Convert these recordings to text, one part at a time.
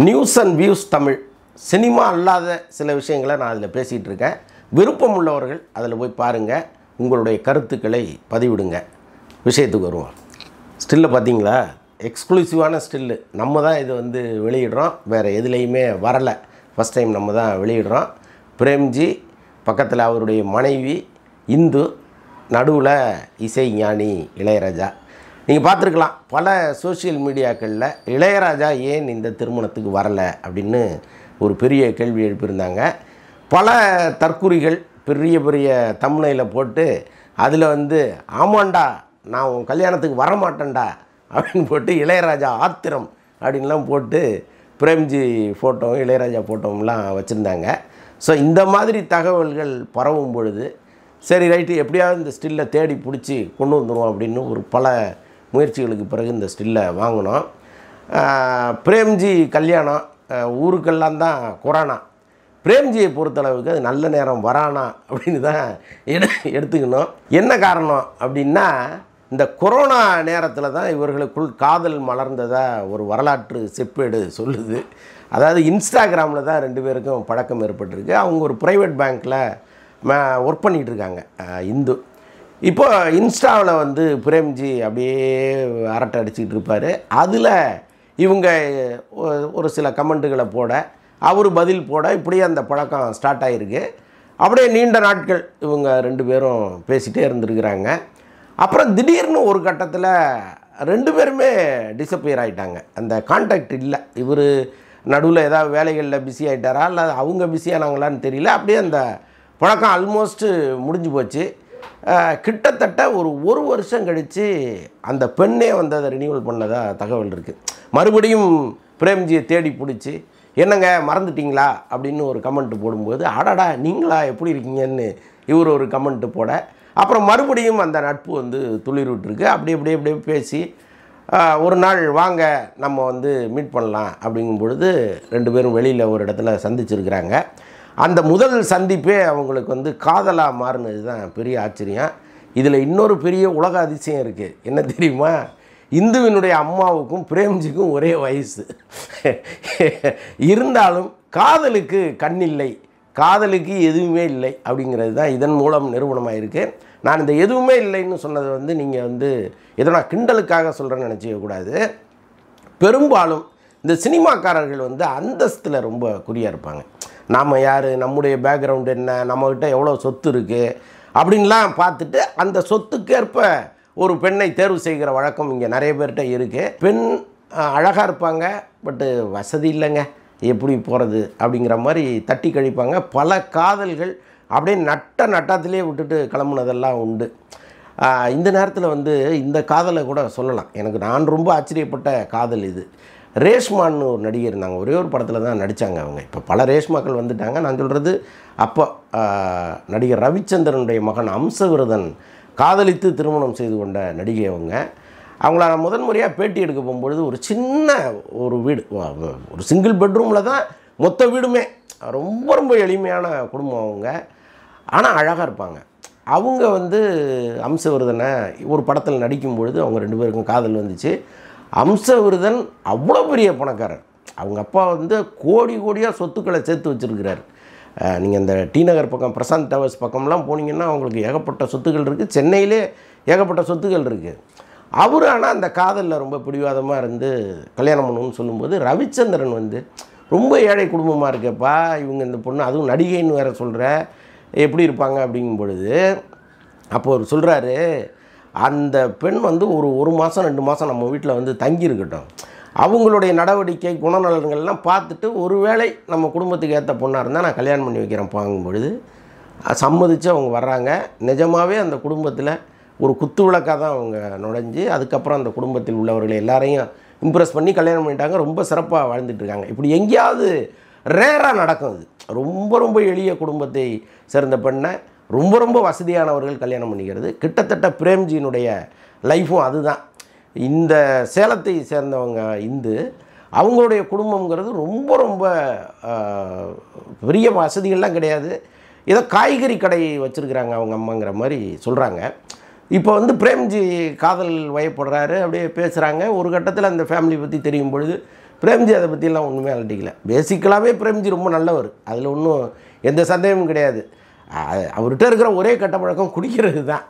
News and views Tamil cinema அல்லாத சில விஷயங்களை நான் அதில் பேசிகிட்டு இருக்கேன். விருப்பம் உள்ளவர்கள் அதில் போய் பாருங்கள், உங்களுடைய கருத்துக்களை பதிவிடுங்க. விஷயத்துக்கு வருவோம். ஸ்டில்லை பார்த்தீங்களா? எக்ஸ்க்ளூசிவான ஸ்டில்லு. நம்ம தான் இது வெளியிடுறோம், வேறு எதுலேயுமே வரலை. ஃபஸ்ட் டைம் நம்ம தான் வெளியிடுறோம். பிரேம்ஜி, பக்கத்தில் அவருடைய மனைவி இந்து, நடுவில் இசை ஞானி இளையராஜா. நீங்கள் பார்த்துருக்கலாம் பல சோஷியல் மீடியாக்களில் இளையராஜா ஏன் இந்த திருமணத்துக்கு வரலை அப்படின்னு ஒரு பெரிய கேள்வி எழுப்பியிருந்தாங்க. பல தற்குறிகள் பெரிய பெரிய தம்ப்நெயிலில் போட்டு அதில் ஆமாண்டா நான் உன் கல்யாணத்துக்கு வரமாட்டேன்டா அப்படின்னு போட்டு இளையராஜா ஆத்திரம் அப்படின்லாம் போட்டு பிரேம்ஜி ஃபோட்டோவும் இளையராஜா ஃபோட்டோவெலாம் வச்சுருந்தாங்க. ஸோ இந்த மாதிரி தகவல்கள் பரவும் பொழுது சரி ரைட்டு எப்படியாவது இந்த ஸ்டில்லை தேடி பிடிச்சி கொண்டு வந்துடுவோம் அப்படின்னு ஒரு பல முயற்சிகளுக்கு பிறகு இந்த ஸ்டில்லை வாங்கினோம். பிரேம்ஜி கல்யாணம் ஊருக்கெல்லாம் தான் கொரோனா. பிரேம்ஜியை பொறுத்தளவுக்கு அது நல்ல நேரம் வரானா அப்படின்னு தான் எடுத்துக்கணும். என்ன காரணம் அப்படின்னா, இந்த கொரோனா நேரத்தில் தான் இவர்களுக்குள் காதல் மலர்ந்ததாக ஒரு வரலாற்று செப்பேடு சொல்லுது. அதாவது இன்ஸ்டாகிராமில் தான் 2 பேருக்கும் பழக்கம் ஏற்பட்டிருக்கு. அவங்க ஒரு ப்ரைவேட் பேங்க்கில் ஒர்க் பண்ணிகிட்ருக்காங்க இந்து. இப்போ இன்ஸ்டாவில் பிரேம்ஜி அப்படியே அரட்டை அடிச்சுக்கிட்டு இருப்பார். அதில் இவங்க ஒரு சில கமெண்ட்டுகளை போட, அவர் பதில் போட, இப்படியே அந்த பழக்கம் ஸ்டார்ட் ஆகிருக்கு. அப்படியே நீண்ட நாட்கள் இவங்க 2 பேரும் பேசிகிட்டே இருந்திருக்கிறாங்க. அப்புறம் திடீர்னு ஒரு கட்டத்தில் 2 பேருமே டிஸப்பியர் ஆகிட்டாங்க. அந்த கான்டாக்ட் இல்லை. இவர் நடுவில் ஏதாவது வேலைகளில் பிஸி ஆகிட்டாரா இல்லை அவங்க பிஸியானாங்களான்னு தெரியல. அப்படியே அந்த பழக்கம் ஆல்மோஸ்ட்டு முடிஞ்சு போச்சு. கிட்டத்தட்ட ஒரு வருஷம் கழித்து அந்த பெண்ணே அதை ரினியூவல் பண்ணதாக தகவல் இருக்குது. மறுபடியும் பிரேம்ஜியை தேடி பிடிச்சி என்னங்க மறந்துட்டிங்களா அப்படின்னு ஒரு கமெண்ட்டு போடும்போது, அடடா நீங்களா எப்படி இருக்கீங்கன்னு இவர் ஒரு கமெண்ட்டு போட, அப்புறம் மறுபடியும் அந்த நட்பு துளிர் விட்டுருக்கு. அப்படியே பேசி ஒரு நாள் வாங்க நம்ம மீட் பண்ணலாம் அப்படிங்கும் பொழுது 2 பேரும் வெளியில் ஒரு இடத்துல சந்திச்சிருக்கிறாங்க. அந்த முதல் சந்திப்பே அவங்களுக்கு காதலாக மாறினது தான் பெரிய ஆச்சரியம். இதில் இன்னொரு பெரிய உலக அதிசயம் இருக்குது. என்ன தெரியுமா? இந்துவினுடைய அம்மாவுக்கும் பிரேம்ஜிக்கும் ஒரே வயசு. இருந்தாலும் காதலுக்கு கண்ணில்லை, காதலுக்கு எதுவுமே இல்லை அப்படிங்கிறது தான் இதன் மூலம் நிரூபணமாக இருக்குது. நான் இந்த எதுவுமே இல்லைன்னு சொன்னது நீங்கள் ஏதோ நான் கிண்டலுக்காக சொல்கிறேன்னு நினச்சிக்கக்கூடாது. பெரும்பாலும் இந்த சினிமாக்காரர்கள் அந்தஸ்தில் ரொம்ப குறியாக இருப்பாங்க. நாம் யார், நம்முடைய பேக்ரவுண்டு என்ன, நம்மக்கிட்ட எவ்வளோ சொத்து இருக்குது அப்படின்லாம் பார்த்துட்டு அந்த சொத்துக்கேற்ப ஒரு பெண்ணை தேர்வு செய்கிற வழக்கம் இங்கே நிறைய பேர்கிட்ட இருக்குது. பெண் அழகாக இருப்பாங்க, பட்டு வசதி இல்லைங்க, எப்படி போகிறது அப்படிங்கிற மாதிரி தட்டி கழிப்பாங்க. பல காதல்கள் அப்படியே நட்டத்திலே விட்டுட்டு கிளம்புனதெல்லாம் உண்டு. இந்த நேரத்தில் இந்த காதலை கூட சொல்லலாம். நான் ரொம்ப ஆச்சரியப்பட்ட காதல் இது. ரேஷ்மான்னு ஒரு நடிகர் இருந்தாங்க. ஒரே ஒரு படத்தில் தான் நடித்தாங்க அவங்க. இப்போ பல ரேஷ்மாக்கள் வந்துட்டாங்க. நான் சொல்கிறது அப்போ நடிகர் ரவிச்சந்திரனுடைய மகன் அம்சவிரதன் காதலித்து திருமணம் செய்து கொண்ட நடிகை அவங்க. அவங்கள நான் முதன்முறையாக பேட்டி எடுக்க போகும்பொழுது ஒரு சின்ன ஒரு வீடு, ஒரு சிங்கிள் பெட்ரூமில் தான் மொத்த வீடுமே. ரொம்ப எளிமையான குடும்பம் அவங்க. ஆனால் அழகாக இருப்பாங்க. அவங்க அம்சவிரதனை ஒரு படத்தில் நடிக்கும் பொழுது அவங்க 2 பேருக்கும் காதல் வந்துச்சு. அம்சவிரதன் அவ்வளோ பெரிய பணக்காரர். அவங்க அப்பா கோடியாக சொத்துக்களை சேர்த்து வச்சுருக்கிறார். நீங்கள் இந்த டி நகர் பக்கம் பிரசாந்த் டவர்ஸ் பக்கம்லாம் போனீங்கன்னா அவங்களுக்கு ஏகப்பட்ட சொத்துக்கள் இருக்குது. சென்னையிலே ஏகப்பட்ட சொத்துக்கள் இருக்குது. அவர் ஆனால் அந்த காதலில் ரொம்ப பிடிவாதமாக இருந்து கல்யாணம் பண்ணணும்னு சொல்லும்போது, ரவிச்சந்திரன் ரொம்ப ஏழை குடும்பமாக இருக்கேப்பா இவங்க, இந்த பொண்ணு அதுவும் நடிகைன்னு வேறு சொல்கிற, எப்படி இருப்பாங்க அப்படிங்கும் பொழுது அப்போ அவர் சொல்கிறாரு, அந்த பெண் ஒரு மாதம் 2 மாதம் நம்ம வீட்டில் தங்கியிருக்கட்டும், அவங்களுடைய நடவடிக்கை குணநலன்கள்லாம் பார்த்துட்டு ஒருவேளை நம்ம குடும்பத்துக்கு ஏற்ற பொண்ணாக இருந்தால் நான் கல்யாணம் பண்ணி வைக்கிறேன் பாங்கும் பொழுது சம்மதித்து அவங்க வர்றாங்க. நிஜமாகவே அந்த குடும்பத்தில் ஒரு குத்து விளக்காக தான் அவங்க நுழைஞ்சு அதுக்கப்புறம் அந்த குடும்பத்தில் உள்ளவர்களை எல்லாரையும் இம்ப்ரெஸ் பண்ணி கல்யாணம் பண்ணிட்டாங்க. ரொம்ப சிறப்பாக வாழ்ந்துட்டுருக்காங்க. இப்படி எங்கேயாவது ரேராக நடக்கும். அது ரொம்ப எளிய குடும்பத்தை சேர்ந்த பெண்ணை ரொம்ப வசதியானவர்கள் கல்யாணம் பண்ணிக்கிறது. கிட்டத்தட்ட பிரேம்ஜியினுடைய லைஃப்பும் அதுதான். இந்த சேலத்தை சேர்ந்தவங்க அவங்களுடைய குடும்பங்கிறது ரொம்ப பெரிய வசதிகள்லாம் கிடையாது. ஏதோ காய்கறி கடை வச்சுருக்கிறாங்க அவங்க அம்மாங்கிற மாதிரி சொல்கிறாங்க. இப்போ பிரேம்ஜி காதல் வயப்படுறாரு, அப்படியே பேசுகிறாங்க. ஒரு கட்டத்தில் அந்த ஃபேமிலி பற்றி தெரியும் பொழுது பிரேம்ஜி அதை பற்றிலாம் ஒன்றுமே அலட்டிக்கல. பேசிக்கலாகவே பிரேம்ஜி ரொம்ப நல்லவர், அதில் ஒன்றும் எந்த சந்தேகமும் கிடையாது. அவர்கிட்ட இருக்கிற ஒரே கெட்ட பழக்கம் குடிக்கிறது தான்.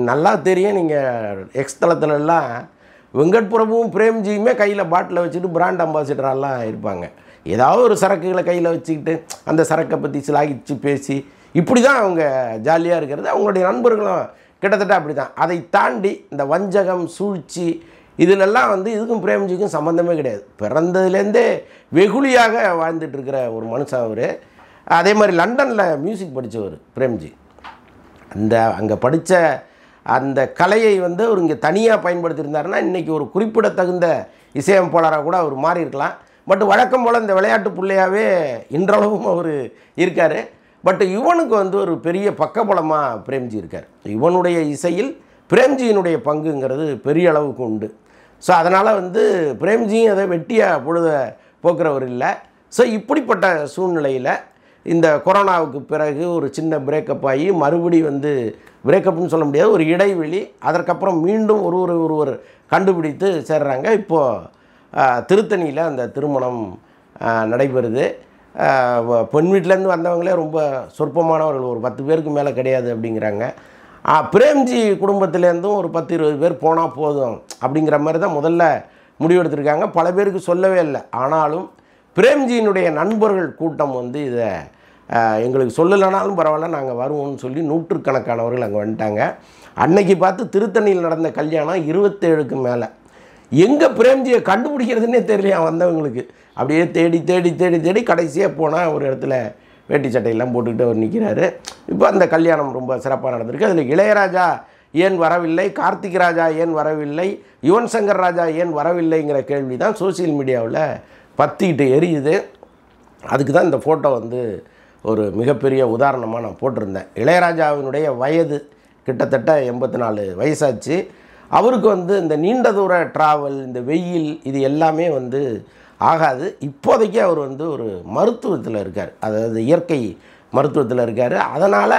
நல்லா தெரியும். நீங்கள் எக்ஸ் தளத்துலலாம் வெங்கட் பிரபுவும் பிரேம்ஜியுமே கையில் பாட்டிலை வச்சுட்டு பிராண்ட் அம்பாசிடரெல்லாம் இருப்பாங்க. ஏதாவது ஒரு சரக்குகளை கையில் வச்சுக்கிட்டு அந்த சரக்கை பற்றி சிலாகிச்சு பேசி இப்படி தான் அவங்க ஜாலியாக இருக்கிறது. அவங்களுடைய நண்பர்களும் கிட்டத்தட்ட அப்படி தான். அதை தாண்டி இந்த வஞ்சகம், சூழ்ச்சி இதிலெல்லாம் இதுக்கும் பிரேம்ஜிக்கும் சம்மந்தமே கிடையாது. பிறந்ததுலேருந்தே வெகுளியாக வாழ்ந்துட்டுருக்கிற ஒரு மனுஷன் அவர். அதே மாதிரி லண்டனில் மியூசிக் படித்தவர் பிரேம்ஜி. அங்கே படித்த அந்த கலையை அவர் இங்கே தனியாக பயன்படுத்தியிருந்தாருன்னா இன்றைக்கி ஒரு குறிப்பிடத்தகுந்த இசையமைப்பாளராக கூட அவர் மாறி இருக்கலாம். பட் வழக்கம் போல் இந்த விளையாட்டு பிள்ளையாகவே இன்றளவும் அவர் இருக்கார். பட் இவனுக்கு ஒரு பெரிய பக்கபலமாக பிரேம்ஜி இருக்கார். இவனுடைய இசையில் பிரேம்ஜியினுடைய பங்குங்கிறது பெரிய அளவுக்கு உண்டு. ஸோ அதனால் பிரேம்ஜியும் அதை வெட்டியாக பொழுத போக்குறவர் இல்லை. ஸோ இப்படிப்பட்ட சூழ்நிலையில் இந்த கொரோனாவுக்கு பிறகு ஒரு சின்ன பிரேக்கப் ஆகி மறுபடி பிரேக்கப்னு சொல்ல முடியாது, ஒரு இடைவெளி. அதற்கப்புறம் மீண்டும் ஒருவர் கண்டுபிடித்து சேர்றாங்க. இப்போது திருத்தணியில் அந்த திருமணம் நடைபெறுது. பெண் வீட்டிலேருந்து வந்தவங்களே ரொம்ப சொற்பமானவர்கள், ஒரு 10 பேருக்கு மேலே கிடையாது அப்படிங்கிறாங்க. பிரேம்ஜி குடும்பத்திலேருந்தும் ஒரு 10-20 பேர் போனால் போதும் அப்படிங்கிற மாதிரி தான் முதல்ல முடிவெடுத்திருக்காங்க. பல பேருக்கு சொல்லவே இல்லை. ஆனாலும் பிரேம்ஜியினுடைய நண்பர்கள் கூட்டம் இதை எங்களுக்கு சொல்லலைனாலும் பரவாயில்ல, நாங்கள் வருவோம்னு சொல்லி நூற்றுக்கணக்கானவர்கள் அங்கே வந்துட்டாங்க. அன்னைக்கு பார்த்து திருத்தணியில் நடந்த கல்யாணம் 27க்கு மேலே. எங்கே பிரேம்ஜியை கண்டுபிடிக்கிறதுனே தெரியலையா வந்தவங்களுக்கு. அப்படியே தேடி தேடி தேடி தேடி கடைசியாக போனால் ஒரு இடத்துல வேட்டி சட்டையெல்லாம் போட்டுக்கிட்டு அவர் நிற்கிறாரு. இப்போ அந்த கல்யாணம் ரொம்ப சிறப்பாக நடந்திருக்கு. அதில் இளையராஜா ஏன் வரவில்லை, கார்த்திக் ராஜா ஏன் வரவில்லை, யுவன் சங்கர் ராஜா ஏன் வரவில்லைங்கிற கேள்வி தான் சோசியல் மீடியாவில் பற்றிக்கிட்டு எரியுது. அதுக்கு தான் இந்த ஃபோட்டோ ஒரு மிகப்பெரிய உதாரணமாக நான் போட்டிருந்தேன். இளையராஜாவினுடைய வயது கிட்டத்தட்ட 84 வயசாச்சு. அவருக்கு இந்த நீண்ட தூர ட்ராவல், இந்த வெயில், இது எல்லாமே ஆகாது. இப்போதைக்கு அவர் ஒரு மருத்துவத்தில் இருக்கார், அதாவது இயற்கை மருத்துவத்தில் இருக்கார். அதனால்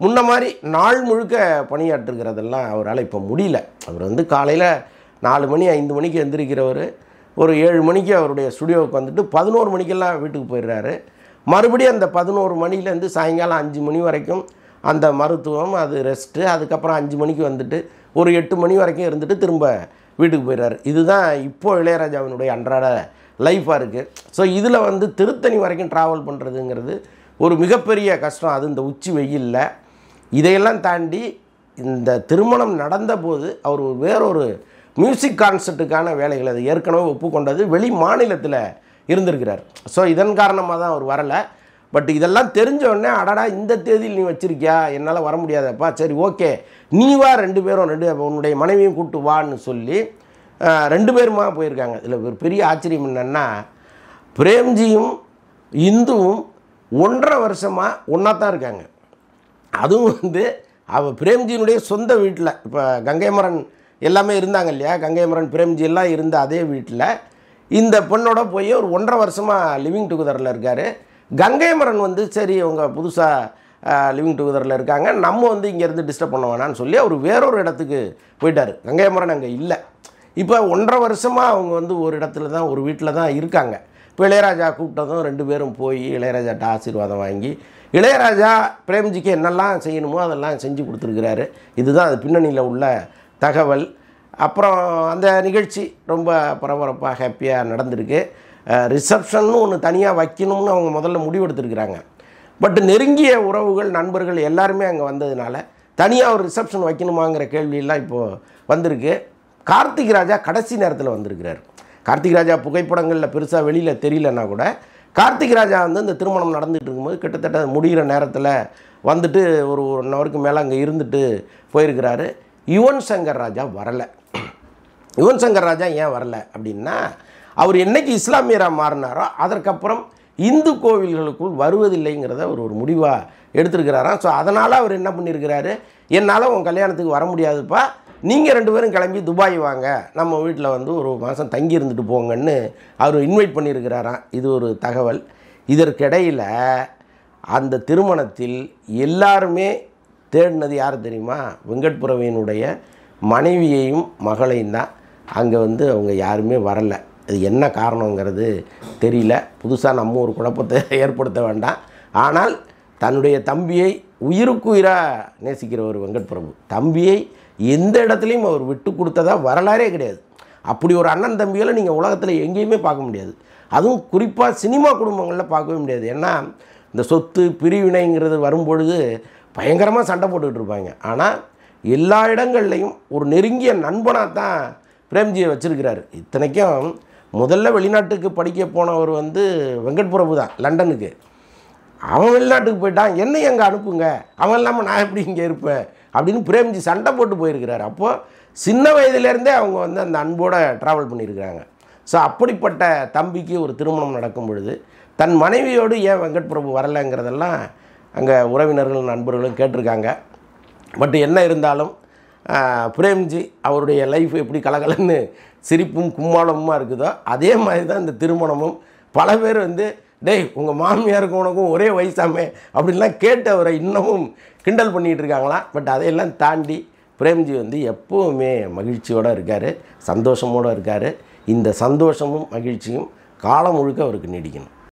முன்ன மாதிரி நாள் முழுக்க பணியாற்றுகிறதெல்லாம் அவரால் இப்போ முடியல. அவர் காலையில் 4 மணி 5 மணிக்கு எந்திரிக்கிறவர், ஒரு 7 மணிக்கு அவருடைய ஸ்டுடியோவுக்கு வந்துட்டு 11 மணிக்கெல்லாம் வீட்டுக்கு போயிடுறாரு. மறுபடியும் அந்த 11 மணிலேருந்து சாயங்காலம் 5 மணி வரைக்கும் அந்த மருத்துவம், அது ரெஸ்ட்டு. அதுக்கப்புறம் 5 மணிக்கு வந்துட்டு ஒரு 8 மணி வரைக்கும் இருந்துட்டு திரும்ப வீட்டுக்கு போயிடுறாரு. இதுதான் இப்போது இளையராஜாவினுடைய அன்றாட லைஃபாக இருக்குது. ஸோ இதில் திருத்தணி வரைக்கும் ட்ராவல் பண்ணுறதுங்கிறது ஒரு மிகப்பெரிய கஷ்டம். அது இந்த உச்சி வெயிலில். இதையெல்லாம் தாண்டி இந்த திருமணம் நடந்தபோது அவர் வேறொரு மியூசிக் கான்சர்ட்டுக்கான வேலைகள் அது ஏற்கனவே ஒப்புக்கொண்டது வெளி மாநிலத்தில் இருந்திருக்கிறார். ஸோ இதன் காரணமாக தான் அவர் வரலை. பட் இதெல்லாம் தெரிஞ்சோடனே, அடடா இந்த தேதியில் நீ வச்சுருக்கியா, என்னால் வர முடியாதப்பா, சரி ஓகே நீ வா, 2 பேரும் உன்னுடைய மனைவியும் கூப்பிட்டு வான்னு சொல்லி 2 பேருமா போயிருக்காங்க. இதில் ஒரு பெரிய ஆச்சரியம் என்னென்னா, பிரேம்ஜியும் இந்துவும் 1.5 வருஷமாக ஒன்றா தான் இருக்காங்க. அதுவும் அவள் பிரேம்ஜியினுடைய சொந்த வீட்டில். இப்போ கங்கைமரன் எல்லாமே இருந்தாங்க இல்லையா, கங்கைமரன் பிரேம்ஜி எல்லாம் இருந்த அதே வீட்டில் இந்த பொண்ணோட போய் ஒரு 1.5 வருஷமாக லிவிங் டுகெதரில் இருக்கார். கங்கைமரன் சரி அவங்க புதுசாக லிவிங் டுகெதரில் இருக்காங்க, நம்ம இங்கேருந்து டிஸ்டர்ப் பண்ண வேணான்னு சொல்லி அவர் வேறொரு இடத்துக்கு போயிட்டார். கங்கைமரன் அங்கே இல்லை. இப்போ 1.5 வருஷமாக அவங்க ஒரு இடத்துல தான், ஒரு வீட்டில் தான் இருக்காங்க. இப்போ இளையராஜா கூப்பிட்டதும் 2 பேரும் போய் இளையராஜாட்ட ஆசீர்வாதம் வாங்கி, இளையராஜா பிரேம்ஜிக்கு என்னெல்லாம் செய்யணுமோ அதெல்லாம் செஞ்சு கொடுத்துருக்கிறாரு. இதுதான் அது பின்னணியில் உள்ள தகவல். அப்புறம் அந்த நிகழ்ச்சி ரொம்ப பரபரப்பாக ஹாப்பியாக நடந்திருக்கு. ரிசப்ஷன்னு ஒன்று தனியாக வைக்கணும்னு அவங்க முதல்ல முடிவெடுத்துருக்குறாங்க. பட் நெருங்கிய உறவுகள், நண்பர்கள் எல்லாருமே அங்கே வந்ததுனால தனியாக ஒரு ரிசப்ஷன் வைக்கணுமாங்கிற கேள்வியெல்லாம் இப்போது வந்திருக்கு. கார்த்திக் ராஜா கடைசி நேரத்தில் வந்திருக்கிறார். கார்த்திக் ராஜா புகைப்படங்களில் பெருசாக வெளியில் தெரியலன்னா கூட, கார்த்திக் ராஜா இந்த திருமணம் நடந்துகிட்டு இருக்கும்போது கிட்டத்தட்ட முடிகிற நேரத்தில் வந்துட்டு ஒரு 1 ஹவருக்கு மேலே அங்கே இருந்துட்டு போயிருக்கிறாரு. யுவன் சங்கர் ராஜா வரலை. யுவன் சங்கர் ராஜா ஏன் வரலை அப்படின்னா, அவர் என்றைக்கு இஸ்லாமியராக மாறினாரோ அதற்கப்புறம் இந்து கோவில்களுக்குள் வருவதில்லைங்கிறத அவர் ஒரு முடிவாக எடுத்துருக்கிறாராம். ஸோ அதனால் அவர் என்ன பண்ணியிருக்கிறாரு, என்னால் உன் கல்யாணத்துக்கு வர முடியாதுப்பா, நீங்கள் 2 பேரும் கிளம்பி துபாய் வாங்க, நம்ம வீட்டில் 1 மாதம் தங்கி இருந்துட்டு போங்கன்னு அவர் இன்வைட் பண்ணியிருக்கிறாராம். இது ஒரு தகவல். இதற்கிடையில் அந்த திருமணத்தில் எல்லாருமே தேடினது யார் தெரியுமா, வெங்கட் பிரபுவினுடைய மனைவியையும் மகளையும் தான். அங்கே அவங்க யாருமே வரலை. அது என்ன காரணங்கிறது தெரியல. புதுசாக நம்ம ஒரு குழப்பத்தை ஏற்படுத்த வேண்டாம். ஆனால் தன்னுடைய தம்பியை உயிருக்குயிராக நேசிக்கிறவர் வெங்கட் பிரபு. தம்பியை எந்த இடத்துலையும் அவர் விட்டு கொடுத்ததா வரலாறே கிடையாது. அப்படி ஒரு அண்ணன் தம்பிகளை நீங்கள் உலகத்தில் எங்கேயுமே பார்க்க முடியாது. அதுவும் குறிப்பாக சினிமா குடும்பங்களில் பார்க்கவே முடியாது. ஏன்னா இந்த சொத்து பிரிவினைங்கிறது வரும்பொழுது பயங்கரமாக சண்டை போட்டுக்கிட்டு இருப்பாங்க. ஆனால் எல்லா இடங்கள்லையும் ஒரு நெருங்கிய நண்பனாக தான் பிரேம்ஜியை வச்சுருக்கிறாரு. இத்தனைக்கும் முதல்ல வெளிநாட்டுக்கு படிக்க போனவர் வந்து வெங்கட் பிரபு தான், லண்டனுக்கு. அவன் வெளிநாட்டுக்கு போயிட்டான், என்னை அங்கே அனுப்புங்க, அவன் இல்லாமல் நான் எப்படி இங்கே இருப்பேன் அப்படின்னு பிரேம்ஜி சண்டை போட்டு போயிருக்கிறார். அப்போது சின்ன வயதிலேருந்தே அவங்க வந்து அந்த அன்போடு ட்ராவல் பண்ணியிருக்கிறாங்க. ஸோ அப்படிப்பட்ட தம்பிக்கு ஒரு திருமணம் நடக்கும் பொழுது தன் மனைவியோடு ஏன் வெங்கட் பிரபு வரலைங்கிறதெல்லாம் அங்கே உறவினர்கள் நண்பர்களும் கேட்டிருக்காங்க. பட் என்ன இருந்தாலும் பிரேம்ஜி அவருடைய லைஃப் எப்படி கலகலன்னு சிரிப்பும் கும்மாளமுமா இருக்குதோ அதே மாதிரி தான் இந்த திருமணமும். பல பேர் வந்து டேய் உங்கள் மாமியாருக்கும் உனக்கும் ஒரே வயசாமே அப்படின்லாம் கேட்டு அவரை இன்னமும் கிண்டல் பண்ணிகிட்டு இருக்காங்களாம். பட் அதையெல்லாம் தாண்டி பிரேம்ஜி வந்து எப்போவுமே மகிழ்ச்சியோடு இருக்கார், சந்தோஷமோடு இருக்கார். இந்த சந்தோஷமும் மகிழ்ச்சியும் காலம் முழுக்க அவருக்கு நீடிக்கணும்.